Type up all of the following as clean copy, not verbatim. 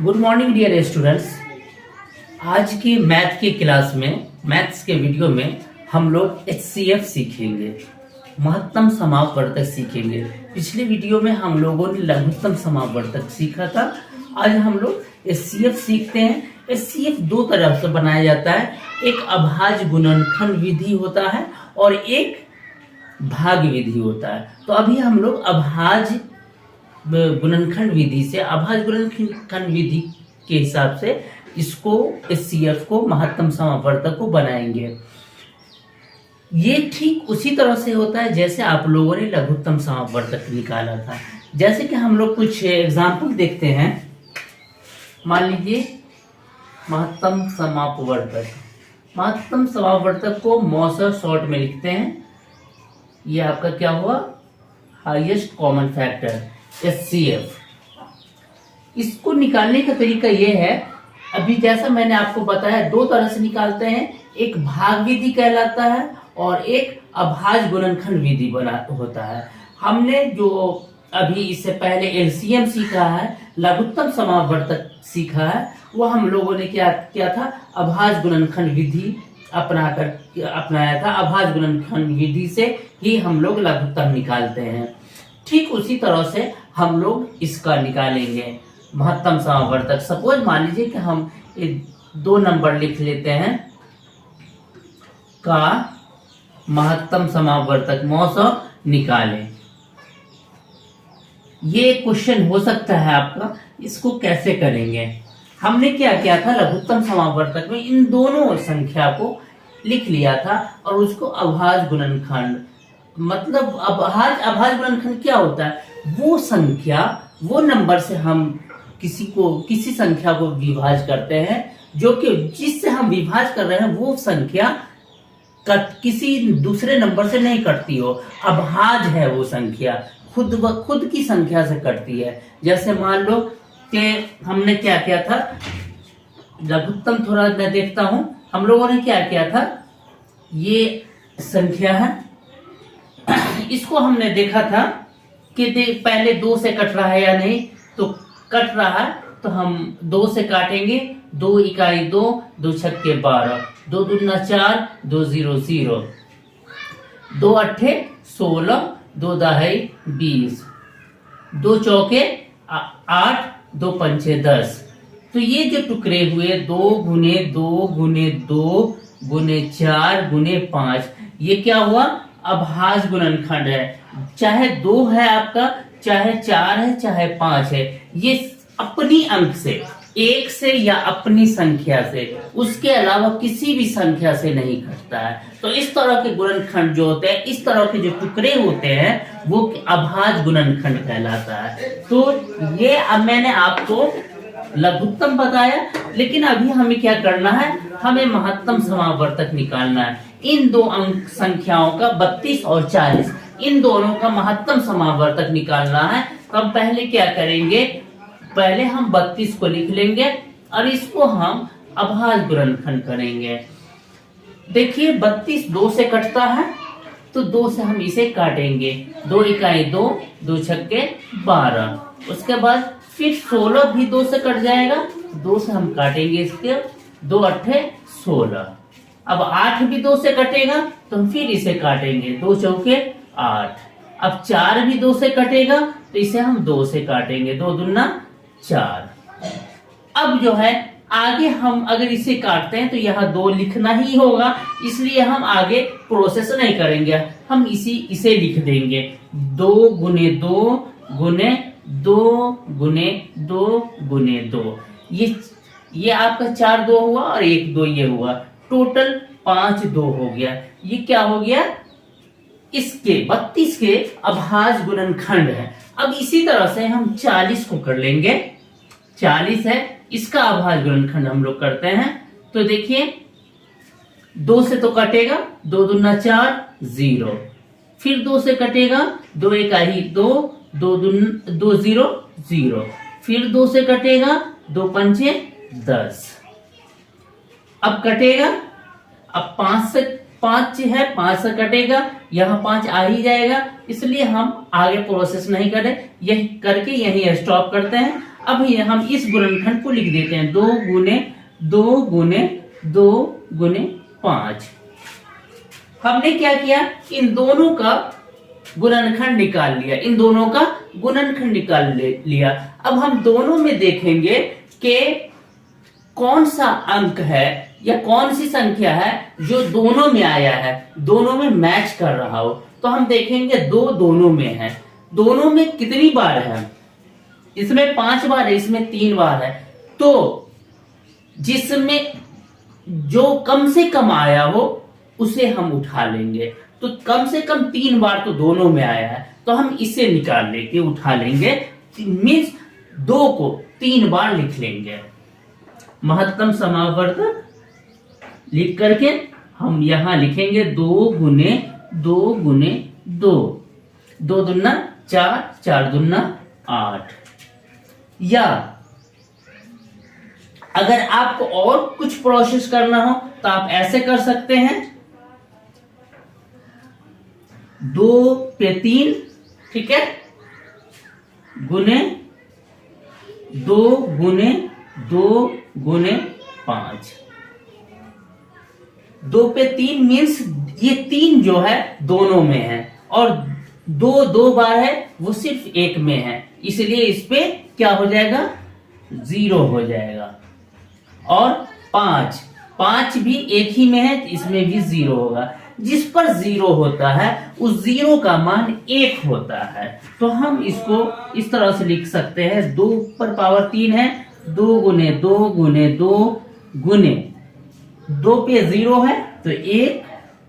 Good morning dear students. आज की math की क्लास में, मैथ्स के वीडियो में हम लोग HCF सीखेंगे, महत्तम समापवर्तक सीखेंगे। पिछले वीडियो में हम लोगों ने लघुत्तम समापवर्तक सीखा था। आज हम लोग HCF सीखते हैं। HCF दो तरह से बनाया जाता है, एक अभाज्य गुणनखंड विधि होता है और एक भाग विधि होता है। तो अभी हम लोग अभाज्य गुणनखंड विधि से, अभाज्य गुणनखंड विधि के हिसाब से इसको HCF को, महत्तम समापवर्तक को बनाएंगे। ये ठीक उसी तरह से होता है जैसे आप लोगों ने लघुत्तम समापवर्तक निकाला था। जैसे कि हम लोग कुछ एग्जाम्पल देखते हैं। मान लीजिए महत्तम समापवर्तक, महत्तम समापवर्तक को मॉसर शॉर्ट में लिखते हैं। ये आपका क्या हुआ, हाईएस्ट कॉमन फैक्टर HCF। इसको निकालने का तरीका यह है, अभी जैसा मैंने आपको बताया, दो तरह से निकालते हैं। एक भाग विधि कहलाता है और एक अभाज्य गुणनखंड विधि बना होता है। हमने जो अभी इससे पहले LCM सीखा है, लघुत्तम समापवर्तक सीखा है, वो हम लोगों ने क्या किया था, अभाज्य गुणनखंड विधि अपनाया था। अभाज्य गुणनखंड विधि से ही हम लोग लघुत्तम निकालते हैं। ठीक उसी तरह से हम लोग इसका निकालेंगे, महत्तम समापवर्तक। सपोज मान लीजिए कि हम 2 नंबर लिख लेते हैं का महत्तम समापवर्तक मौसौ निकालें। ये क्वेश्चन हो सकता है आपका, इसको कैसे करेंगे। हमने क्या किया था, लघुत्तम समापवर्तक में इन दोनों संख्या को लिख लिया था और उसको अभाज्य गुणनखंड, मतलब अभाज्य गुणनखंड क्या होता है, वो संख्या, वो नंबर से हम किसी संख्या को विभाज्य करते हैं जो कि जिससे हम विभाज्य कर रहे हैं वो संख्या किसी दूसरे नंबर से नहीं कटती हो, अभाज्य है वो संख्या, खुद की संख्या से कटती है। जैसे मान लो कि हमने क्या किया था, लघुत्तम थोड़ा मैं देखता हूं, हम लोगों ने क्या किया था, ये संख्या है, इसको हमने देखा था कि पहले 2 से कट रहा है या नहीं, तो कट रहा है तो हम 2 से काटेंगे। 2 इकाई 2, 2 छक्के 12, 2 दूना 4, 2 0 0, 2 अट्ठे 16, 2 दहाई 20, 2 चौके 8, 2 पंचे 10। तो ये जो टुकड़े हुए 2 गुने 2 गुने 2 गुने 4 गुने 5, ये क्या हुआ, अभाज्य गुणनखंड है। चाहे 2 है आपका, चाहे 4 है, चाहे 5 है, ये अपनी अंक से, 1 से या अपनी संख्या से, उसके अलावा किसी भी संख्या से नहीं घटता है। तो इस तरह के गुणनखंड जो होते हैं, इस तरह के जो टुकड़े होते हैं, वो अभाज्य गुणनखंड कहलाता है। तो ये अब मैंने आपको लघुत्तम बताया, लेकिन अभी हमें क्या करना है, हमें महत्तम समापवर्तक निकालना है। इन दो अंक संख्याओं का 32 और 40, इन दोनों का महत्तम समापवर्तक निकालना है। तो हम पहले क्या करेंगे, पहले हम 32 को लिख लेंगे और इसको हम अभाज्य गुणनखंड करेंगे। देखिए 32 2 से कटता है, तो 2 से हम इसे काटेंगे। 2 इकाई 2, 2 छक्के 12, उसके बाद फिर 16 भी 2 से कट जाएगा, 2 से हम काटेंगे इसके, 2 अट्ठे 16। अब 8 भी 2 से कटेगा तो हम फिर इसे काटेंगे, 2 चौके 8। अब 4 भी 2 से कटेगा तो इसे हम 2 से काटेंगे, 2 दूना 4। अब जो है आगे हम अगर इसे काटते हैं तो यहाँ 2 लिखना ही होगा, इसलिए हम आगे प्रोसेस नहीं करेंगे, हम इसे लिख देंगे। 2 गुने 2 गुने 2 गुने 2 गुने 2, ये आपका 4 2 हुआ और 1 2 ये हुआ, टोटल 5 2 हो गया। ये क्या हो गया, इसके 32 के अभाज्य गुणनखंड है। अब इसी तरह से हम 40 को कर लेंगे। 40 है, इसका अभाज्य गुणनखंड हम लोग करते हैं। तो देखिए 2 से तो कटेगा, 2 दूना 4 0, फिर 2 से कटेगा, 2 इकाई 2, 2 0 0, फिर 2 से कटेगा, 2 पंचे 10। अब कटेगा, अब 5 है, 5 से कटेगा, यहाँ 5 आ ही जाएगा, इसलिए हम आगे प्रोसेस नहीं करें, यही करके यही स्टॉप करते हैं। अब ये हम इस गुणनखंड को लिख देते हैं 2 गुने 2 गुने 2 गुने 5। हमने क्या किया, इन दोनों का गुणनखंड निकाल लिया, इन दोनों का गुणनखंड निकाल लिया। अब हम दोनों में देखेंगे कि कौन सा अंक है या कौन सी संख्या है जो दोनों में आया है, दोनों में मैच कर रहा हो। तो हम देखेंगे 2 दोनों में है, दोनों में कितनी बार है, इसमें 5 बार है, इसमें 3 बार है। तो जिसमें जो कम से कम आया हो उसे हम उठा लेंगे। तो कम से कम 3 बार तो दोनों में आया है, तो हम इसे निकाल लेके उठा लेंगे, मीन्स 2 को 3 बार लिख लेंगे। महत्तम समावर्तक लिख करके हम यहां लिखेंगे 2 गुने 2 गुने 2, 2 दूना 4, 4 दूना 8। या अगर आपको और कुछ प्रोसेस करना हो तो आप ऐसे कर सकते हैं, 2 पे 3, ठीक है, गुने 2 गुने 2 गुने 5। 2 पे 3 मीन्स ये 3 जो है दोनों में है, और 2 बार है वो सिर्फ एक में है, इसलिए इस पे क्या हो जाएगा, 0 हो जाएगा। और 5 भी एक ही में है, इसमें भी 0 होगा। जिस पर 0 होता है उस 0 का मान 1 होता है। तो हम इसको इस तरह से लिख सकते हैं, 2 पर पावर 3 है, 2 गुने 2 गुने 2 गुने 2 पे 0 है तो 1,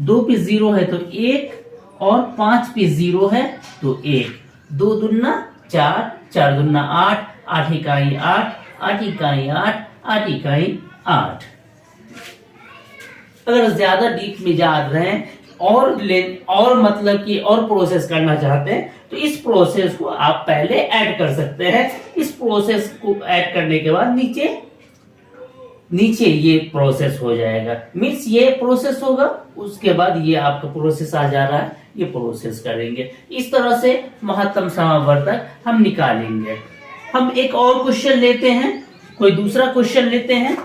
2 पे 0 है तो 1, और 5 पे 0 है तो 1। 2 दूना 4, 4 दूना 8, 8 इकाई 8, 8 इकाई 8, 8 इकाई 8। अगर ज्यादा डीप में जा रहे हैं और मतलब कि और प्रोसेस करना चाहते हैं तो इस प्रोसेस को आप पहले ऐड कर सकते हैं। इस प्रोसेस को ऐड करने के बाद नीचे ये प्रोसेस हो जाएगा, मीन्स ये प्रोसेस होगा, उसके बाद ये आपका प्रोसेस आ जा रहा है, ये प्रोसेस करेंगे। इस तरह से महत्तम समावर्तक हम निकालेंगे। हम एक और क्वेश्चन लेते हैं, कोई दूसरा क्वेश्चन लेते हैं।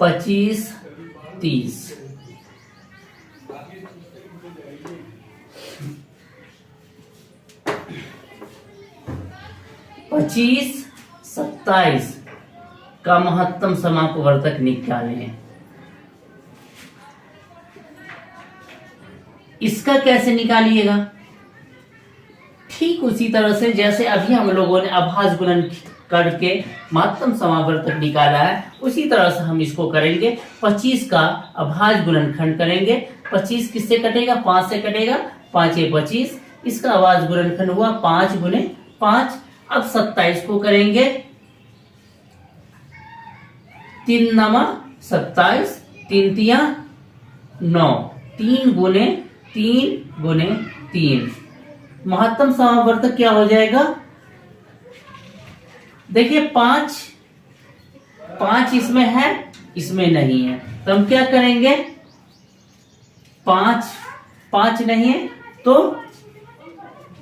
पच्चीस 30, 25 27 का महत्तम समापवर्तक निकालें। इसका कैसे निकालिएगा, ठीक उसी तरह से जैसे अभी हम लोगों ने अभाज्य गुणन करके महत्तम समावर्तक निकाला है, उसी तरह से हम इसको करेंगे। 25 का अभाज्य गुणनखंड करेंगे। 25 किससे कटेगा, 5 से कटेगा, 5 ए 25, इसका अभाज्य गुणनखंड हुआ 5 गुने 5। अब 27 को करेंगे, 3 नमा 27, 3 तिया 9, 3 गुने 3 गुने 3। महत्तम समावर्तक क्या हो जाएगा, देखिए 5 इसमें है, इसमें नहीं है, तो हम क्या करेंगे, 5 नहीं है तो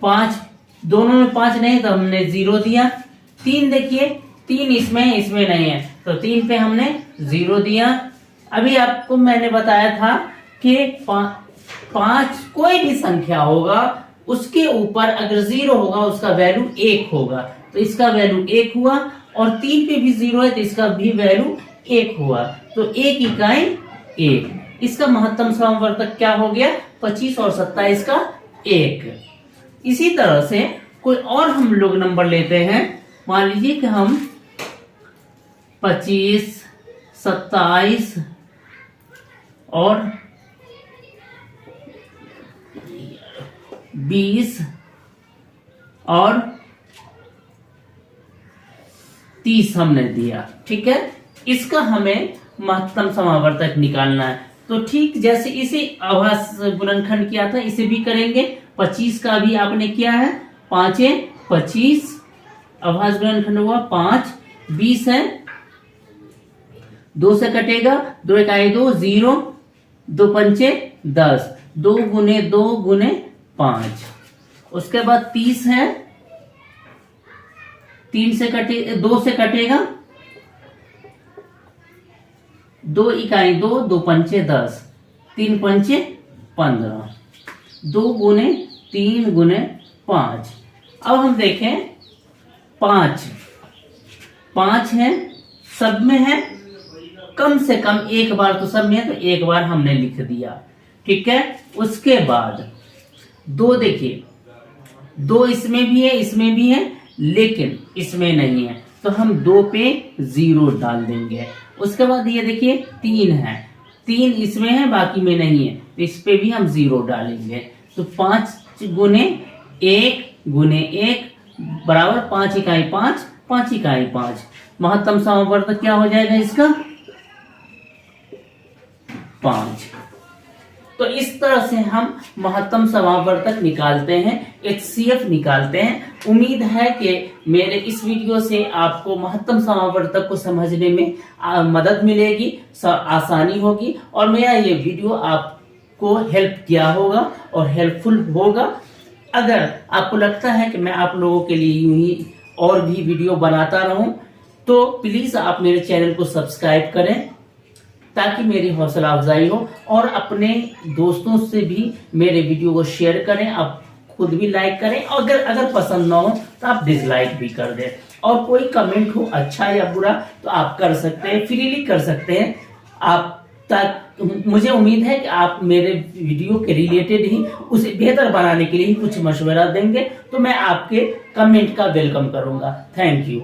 5, दोनों में 5 नहीं तो हमने 0 दिया। 3 देखिए, 3 इसमें है, इसमें नहीं है, तो 3 पे हमने 0 दिया। अभी आपको मैंने बताया था कि 5 कोई भी संख्या होगा उसके ऊपर अगर 0 होगा उसका वैल्यू 1 होगा, तो इसका वैल्यू 1 हुआ, और 3 पे भी 0 है तो इसका भी वैल्यू 1 हुआ, तो 1 इकाई 1। इसका महत्तम समावर्तक क्या हो गया, 25 और 27 का 1। इसी तरह से कोई और हम लोग नंबर लेते हैं, मान लीजिए कि हम 25, 27 और 20 और 30 हमने दिया, ठीक है। इसका हमें महत्तम समावर्तक निकालना है, तो ठीक जैसे इसे अभाज्य गुणनखंड किया था इसे भी करेंगे। 25 का भी आपने किया है, 5 25, अभाज्य गुणनखंड हुआ 5, 20 है, 2 से कटेगा, 2 इकाई 2, 0, 2 पंचे 10, 2 गुने 2 गुने 5। उसके बाद 30 है, 3 से कटे 2 से कटेगा, 2 इकाई 2, 2 पंचे 10, 3 पंचे 15, 2 गुने 3 गुने 5। अब हम देखें 5 है, सब में है, कम से कम एक बार तो सब में है, तो एक बार हमने लिख दिया, ठीक है। उसके बाद 2 देखिए, 2 इसमें भी है, इसमें भी है, लेकिन इसमें नहीं है, तो हम 2 पे 0 डाल देंगे। उसके बाद ये देखिए 3 है, 3 इसमें है, बाकी में नहीं है, तो इस पे भी हम 0 डालेंगे। तो 5 गुने 1 गुने 1 बराबर 5 इकाई 5, 5 इकाई 5। महत्तम समावर्तक क्या हो जाएगा इसका? 5। तो इस तरह से हम महत्तम समावर्तक निकालते हैं, HCF निकालते हैं। उम्मीद है कि मेरे इस वीडियो से आपको महत्तम समावर्तक को समझने में मदद मिलेगी, आसानी होगी, और मेरा ये वीडियो आपको हेल्प किया होगा और हेल्पफुल होगा। अगर आपको लगता है कि मैं आप लोगों के लिए यूं ही और भी वीडियो बनाता रहूं, तो प्लीज आप मेरे चैनल को सब्सक्राइब करें, ताकि मेरी हौसला अफजाई हो, और अपने दोस्तों से भी मेरे वीडियो को शेयर करें। आप खुद भी लाइक करें, और अगर पसंद ना हो तो आप डिसलाइक भी कर दें, और कोई कमेंट हो अच्छा या बुरा तो आप कर सकते हैं, फ्रीली कर सकते हैं आप। मुझे उम्मीद है कि आप मेरे वीडियो के रिलेटेड ही उसे बेहतर बनाने के लिए कुछ मशवरा देंगे, तो मैं आपके कमेंट का वेलकम करूंगा। Thank you.